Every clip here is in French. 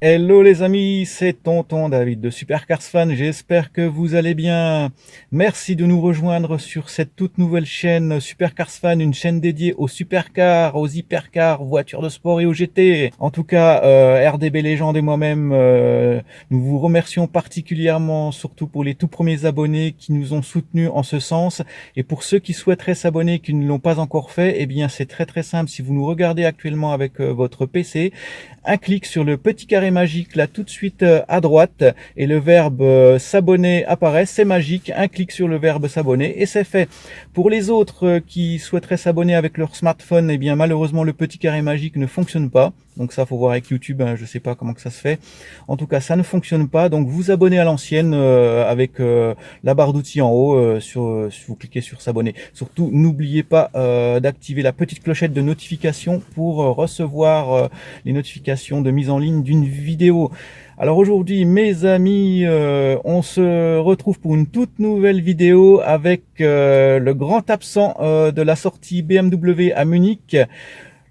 Hello les amis, c'est Tonton David de Supercars Fan, j'espère que vous allez bien. Merci de nous rejoindre sur cette toute nouvelle chaîne Supercars Fan, une chaîne dédiée aux supercars, aux hypercars, voitures de sport et aux GT. En tout cas, RDB Légende et moi-même, nous vous remercions particulièrement, surtout pour les tout premiers abonnés qui nous ont soutenus en ce sens. Et pour ceux qui souhaiteraient s'abonner et qui ne l'ont pas encore fait, eh bien c'est très simple. Si vous nous regardez actuellement avec votre PC, un clic sur le petit carré magique là tout de suite à droite et le verbe s'abonner apparaît, c'est magique, un clic sur le verbe s'abonner et c'est fait. Pour les autres qui souhaiteraient s'abonner avec leur smartphone, eh bien malheureusement le petit carré magique ne fonctionne pas. Donc ça faut voir avec YouTube, hein, je sais pas comment que ça se fait. En tout cas ça ne fonctionne pas, donc vous abonnez à l'ancienne avec la barre d'outils en haut, vous cliquez sur s'abonner. Surtout n'oubliez pas d'activer la petite clochette de notification pour recevoir les notifications de mise en ligne d'une vidéo. Alors aujourd'hui mes amis, on se retrouve pour une toute nouvelle vidéo avec le grand absent de la sortie BMW à Munich,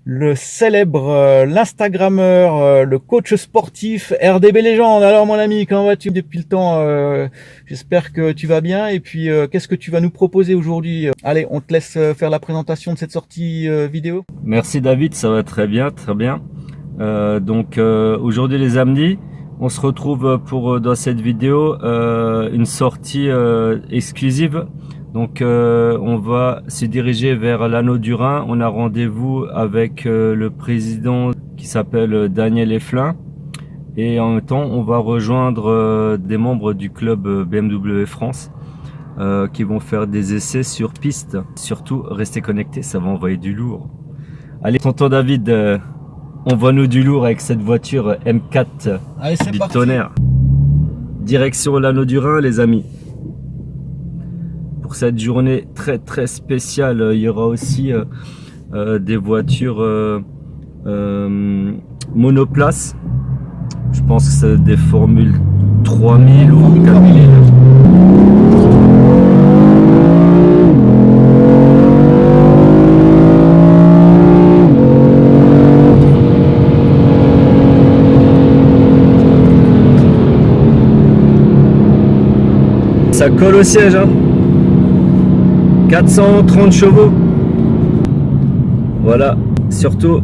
le célèbre, l'Instagrammeur, le coach sportif RDB Légende. Alors mon ami, comment vas-tu depuis le temps? J'espère que tu vas bien. Et puis qu'est-ce que tu vas nous proposer aujourd'hui? Allez, on te laisse faire la présentation de cette sortie vidéo. Merci David, ça va très bien, très bien. Aujourd'hui les amis, on se retrouve pour dans cette vidéo une sortie exclusive. Donc on va se diriger vers l'Anneau du Rhin. On a rendez-vous avec le président qui s'appelle Daniel Eflin. Et en même temps, on va rejoindre des membres du club BMW France qui vont faire des essais sur piste. Surtout, restez connectés, ça va envoyer du lourd. Allez, tonton David, envoie-nous du lourd avec cette voiture M4. Allez, c'est du parti. tonnerre. Direction l'Anneau du Rhin, les amis. Pour cette journée très spéciale, il y aura aussi des voitures monoplaces. Je pense que c'est des Formule 3000 ou 4000. Ça colle au siège, hein. 430 chevaux. Voilà, surtout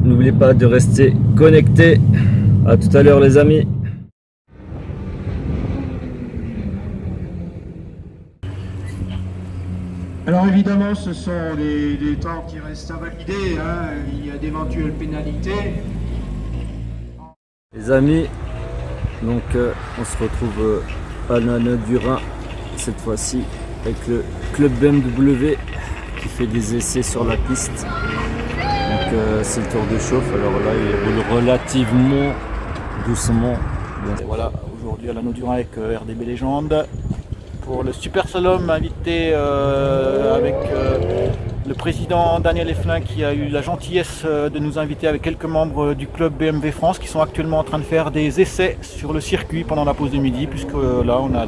n'oubliez pas de rester connecté. À tout à l'heure les amis. Alors évidemment ce sont des temps qui restent à valider, hein. Il y a d'éventuelles pénalités. Les amis, donc on se retrouve à l'Anneau du Rhin cette fois-ci avec le club BMW qui fait des essais sur la piste. Donc c'est le tour de chauffe. Alors là il roule relativement doucement. Et voilà, aujourd'hui à l'Anneau du Rhin avec RDB Légende pour le super slalom invité avec le président Daniel Eflin qui a eu la gentillesse de nous inviter avec quelques membres du club BMW France qui sont actuellement en train de faire des essais sur le circuit pendant la pause de midi, puisque là on a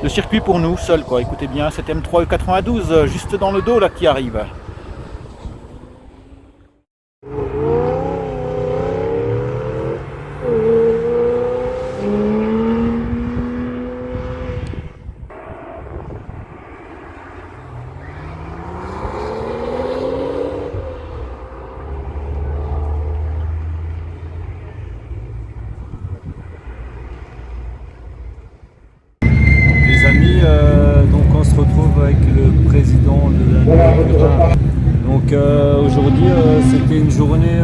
le circuit pour nous seuls quoi. Écoutez bien, cette M3 E92 juste dans le dos là qui arrive. Donc on se retrouve avec le président de l'Anneau du Rhin. Donc aujourd'hui c'était une journée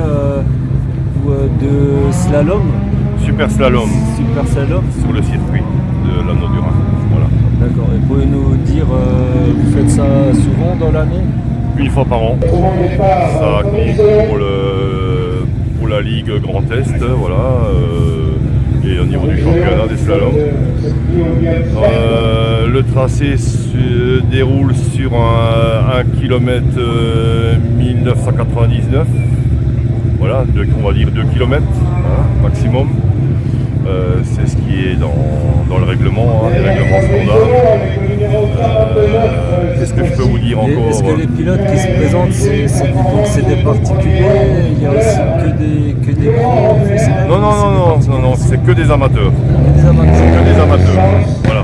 de slalom. Super slalom Super slalom. sur le circuit de l'Anneau du Rhin. Voilà. D'accord. Et pouvez-nous dire, vous faites ça souvent dans l'année? Une fois par an. Ça compte pour la Ligue Grand Est, voilà. Et au niveau du championnat des slaloms. Le tracé se déroule sur un km 1999. Voilà, on va dire 2 km maximum. C'est ce qui est dans le règlement, hein, les règlements standards. Qu'est-ce que je peux vous dire encore? Est-ce que les pilotes qui se présentent, c'est des particuliers? Il y a aussi que des professionnels? Non, c'est que des amateurs. Des amateurs. C'est que des amateurs. Voilà.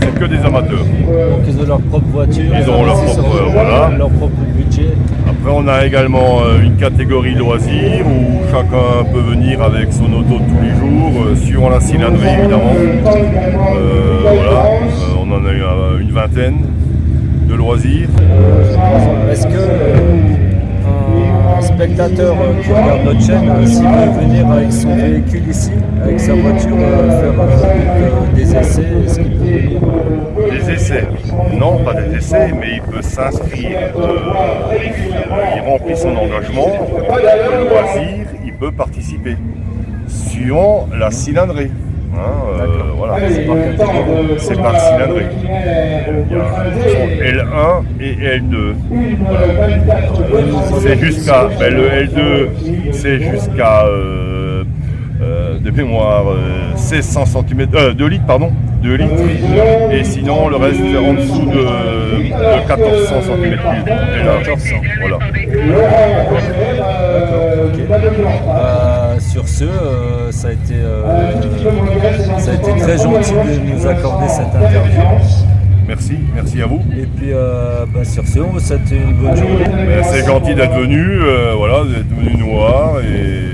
C'est que des amateurs. Donc ils ont leur propre voiture. Ils ont leur propre, voilà. Leur propre budget. Après, on a également une catégorie loisirs où chacun peut venir avec son auto tous les jours, suivant la cylindrée évidemment. Voilà, on en a une vingtaine de loisirs. Est-ce que un spectateur qui regarde notre chaîne, s'il veut venir avec son véhicule ici, avec sa voiture, faire des essais, est-ce qu'il peut venir? Des essais? Non, pas des essais, mais il peut s'inscrire. Il remplit son engagement, le loisir, il peut participer. Suivant la cylindrée. Voilà. C'est par cylindrée. Il y a L1 et L2. Voilà. C'est jusqu'à. Le L2, c'est jusqu'à de mémoire 1600 cm, 2 litres, pardon. 2 litres. Et sinon, le reste, c'est en dessous de 1400 cm3. Voilà. Sur ce, ça a été très gentil de nous accorder cette interview. Merci à vous. Et puis sur ce, on vous souhaite une bonne journée. C'est gentil d'être venu, voilà, d'être venu nous voir et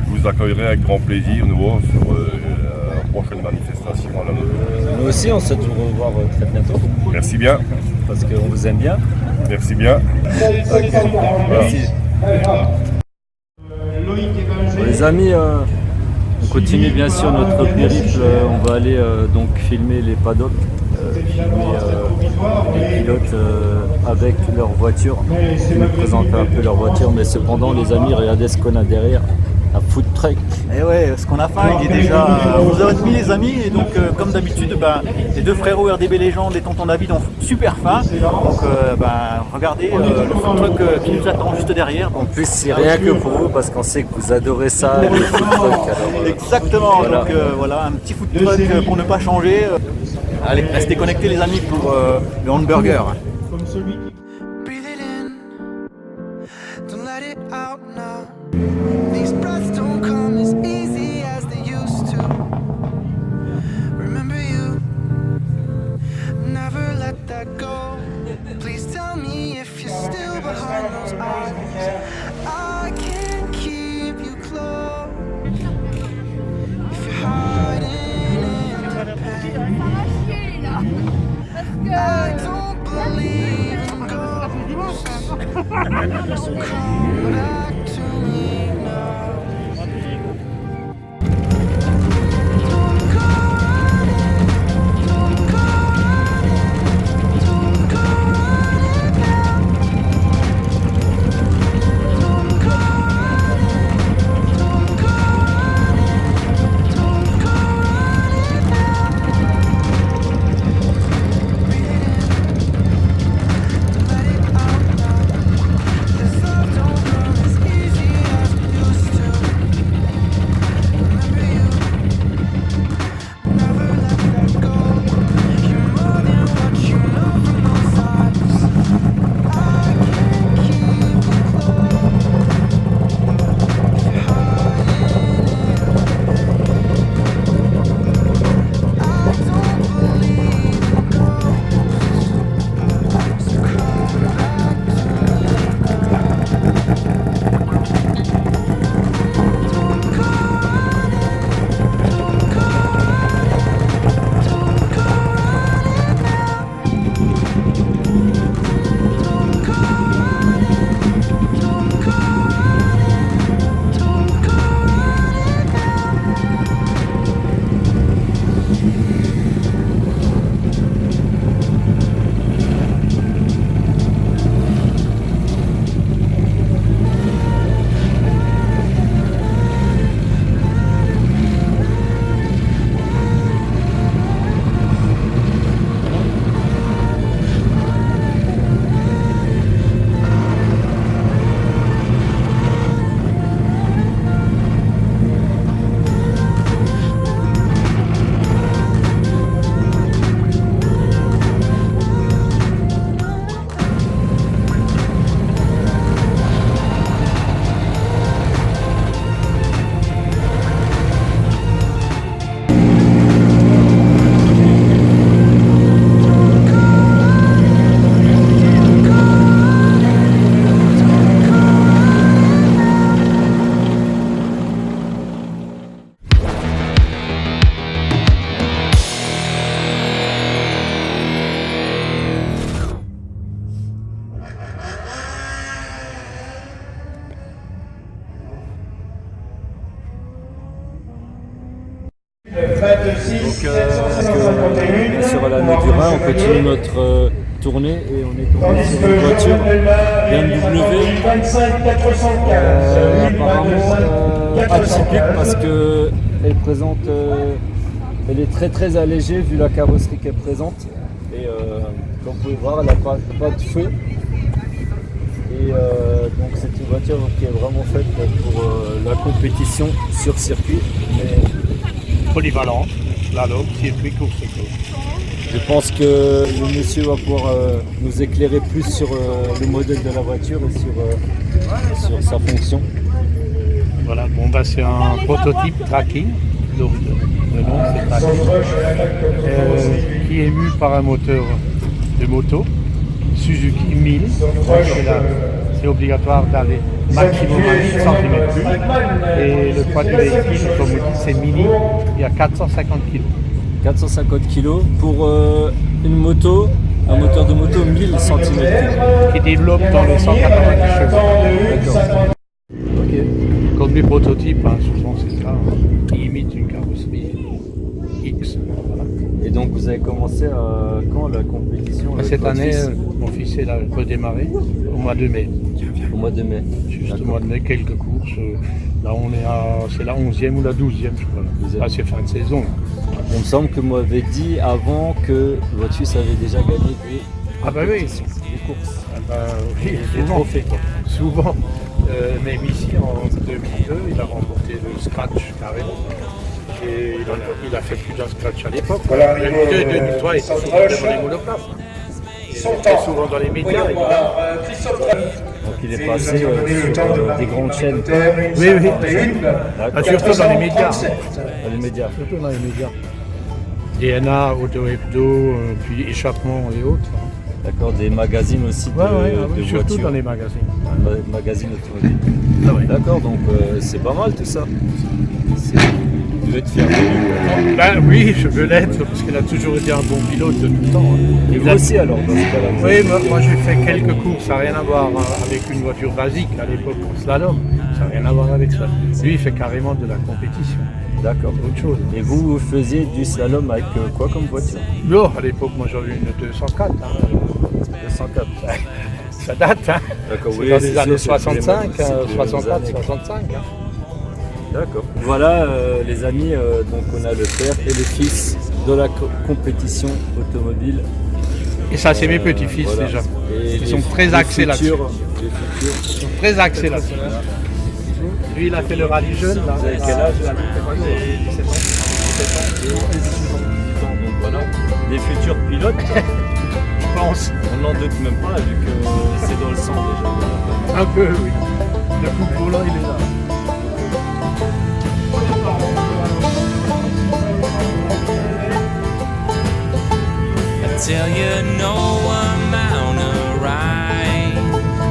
je vous accueillerai avec grand plaisir nous voir sur la prochaine manifestation à la Nôtre. Nous aussi, on se souhaite vous revoir très bientôt. Merci bien. Parce qu'on vous aime bien. Merci bien. Okay. Merci. Bon, les amis, on continue bien sûr notre périple. On va aller donc filmer les paddocks, filmer les pilotes avec leur voiture. Je vais vous présenter un peu leur voiture, mais cependant les amis, regardez ce qu'on a derrière. Un food truck. Et ouais, ce qu'on a faim, il est déjà 11h30 les amis, et donc comme d'habitude, les deux frérots RDB Légende et Tonton David ont super faim. Donc regardez le food truck qui nous attend juste derrière. En plus c'est rien que pour vous parce qu'on sait que vous adorez ça, les food trucks. Alors, exactement, voilà. Donc voilà, un petit food truck pour ne pas changer. Allez, restez connectés les amis pour le hamburger. Comme celui qui... Breathe it in, don't let it out now. These breaths don't come as easy as they used to. Remember you, never let that go. Please tell me if you're still behind those eyes. I can't keep you close if you're hiding in the pain. I don't believe in ghosts. So come back to me now. Don't go running, don't go running, don't go running now. Don't go running, don't go running, don't go running now. Breathe it in, don't let it out now. This love don't come as continue notre tournée et on est tombé sur une voiture BMW apparemment atypique parce que elle présente, elle est très allégée vu la carrosserie qu'elle présente et comme vous pouvez voir elle n'a pas de feu et donc c'est une voiture qui est vraiment faite pour la compétition sur circuit. Polyvalente, slalom, circuit, course. Je pense que le monsieur va pouvoir nous éclairer plus sur le modèle de la voiture et sur sa fonction. Voilà, bon bah c'est un prototype tracking, le nom c'est tracking, qui est mu par un moteur de moto, Suzuki 1000, c'est obligatoire d'aller maximum à 10 cm3 et le poids du véhicule, comme vous dites, c'est mini, il y a 450 kg. 450 kg pour une moto, un moteur de moto 1000 cm3. Qui développe dans les 190 chevaux. D'accord. Comme les prototypes, hein, souvent c'est ça, qui imitent une carrosserie X. Voilà. Et donc vous avez commencé quand la compétition Cette année, mon fils est là, peut démarrer au mois de mai. Au mois de mai. Juste au mois de mai, quelques courses. Là on est c'est la 11e ou la 12e, je crois. Là c'est fin de saison. Il me semble que vous m'avez dit avant que votre fils avait déjà gagné des courses. Ah bah oui, Des trophées quoi. Souvent. Même ici en 2002, il a remporté le scratch carrément. Et il a fait plus d'un scratch à l'époque. 2002 et 2003, il était souvent dans les monoplaces. Il était souvent dans les médias. Donc il est passé sur des grandes chaînes. Oui. D'accord. Surtout dans les médias. Dans les médias. Surtout dans les médias. DNA, Auto Hebdo, puis Échappement et autres. D'accord, des magazines aussi de surtout voitures. dans les magazines. Magazines automobiles. Ah ouais. D'accord, donc c'est pas mal tout ça. Vous devez être fier de lui. Ben oui, je veux l'être parce qu'il a toujours été un bon pilote de tout le temps. Et vous aussi alors dans ce cas-là. Oui, moi j'ai fait quelques courses, ça n'a rien à voir avec une voiture basique à l'époque en slalom. Ça n'a rien à voir avec ça. Lui il fait carrément de la compétition. D'accord. Autre chose. Et vous faisiez du slalom avec quoi comme voiture? Non, à l'époque moi j'avais une 204. 204. Ça date, hein. D'accord, C'est dans les années 65, 64, 65. D'accord. Voilà les amis, donc on a le père et le fils de la compétition automobile. Et ça c'est mes petits-fils voilà. déjà. Et Ils sont très axés là-dessus. Ils sont très axés là-dessus. Lui il a fait le rallye jeune là. Vous avez quel âge? 17 ans. 17 ans. 18 ans. Donc voilà, des futurs pilotes. Je pense. On n'en doute même pas vu que c'est dans le sang déjà. Un peu oui. Le footballeur il est là. Tell you no amount of right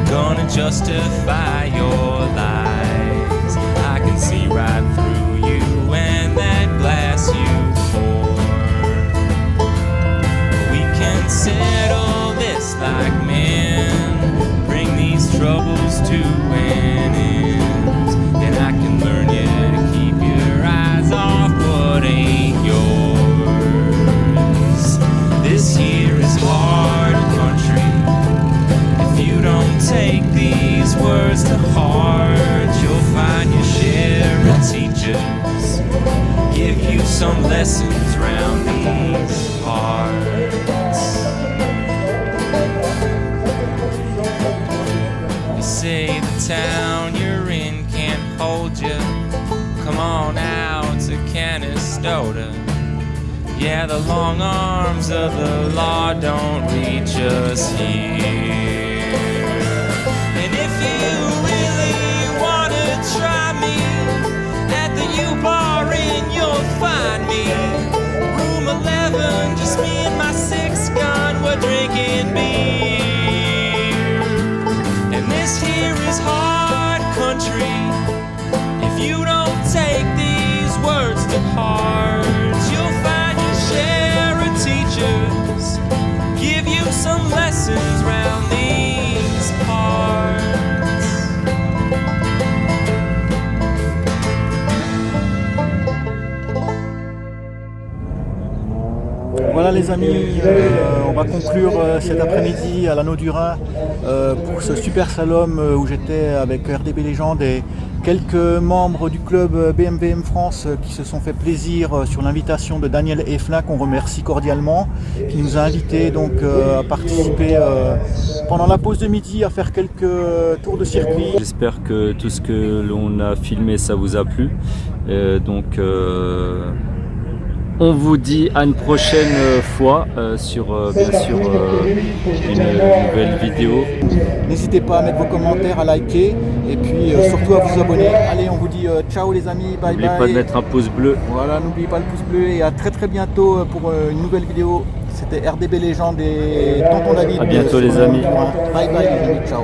gonna justify your lies. I can see right through you and that glass you pour. We can settle this like men, bring these troubles to an end. And I can learn you to keep your eyes off what ain't yours. This here is hard country. If you don't take these words to heart, you'll find your share of teachers give you some lessons round these parts. You say the town you're in can't hold you. Come on out to Canastota. Yeah, the long arms of the law don't reach us here. And if you really wanna try me, at the U-Bar Inn you'll find me. Room 11, just me and my 6-gun, we're drinking beer. And this here is hard country. If you don't take these words to heart, you'll find share of teachers give you some lessons round these parts. Voilà Voilà les amis, on va conclure cet après-midi à l'Anneau du Rhin pour ce super slalom où j'étais avec RDB Légende et quelques membres du club BMWM France qui se sont fait plaisir sur l'invitation de Daniel Eflin, qu'on remercie cordialement, qui nous a invités donc à participer pendant la pause de midi à faire quelques tours de circuit. J'espère que tout ce que l'on a filmé ça vous a plu. On vous dit à une prochaine fois sur bien sûr une nouvelle vidéo. N'hésitez pas à mettre vos commentaires, à liker et puis surtout à vous abonner. Allez, on vous dit ciao les amis, bye bye. N'oubliez pas de mettre un pouce bleu. Voilà, n'oubliez pas le pouce bleu et à très très bientôt pour une nouvelle vidéo. C'était RDB Légende et Tonton David. À bientôt les amis. Bye bye les amis, ciao.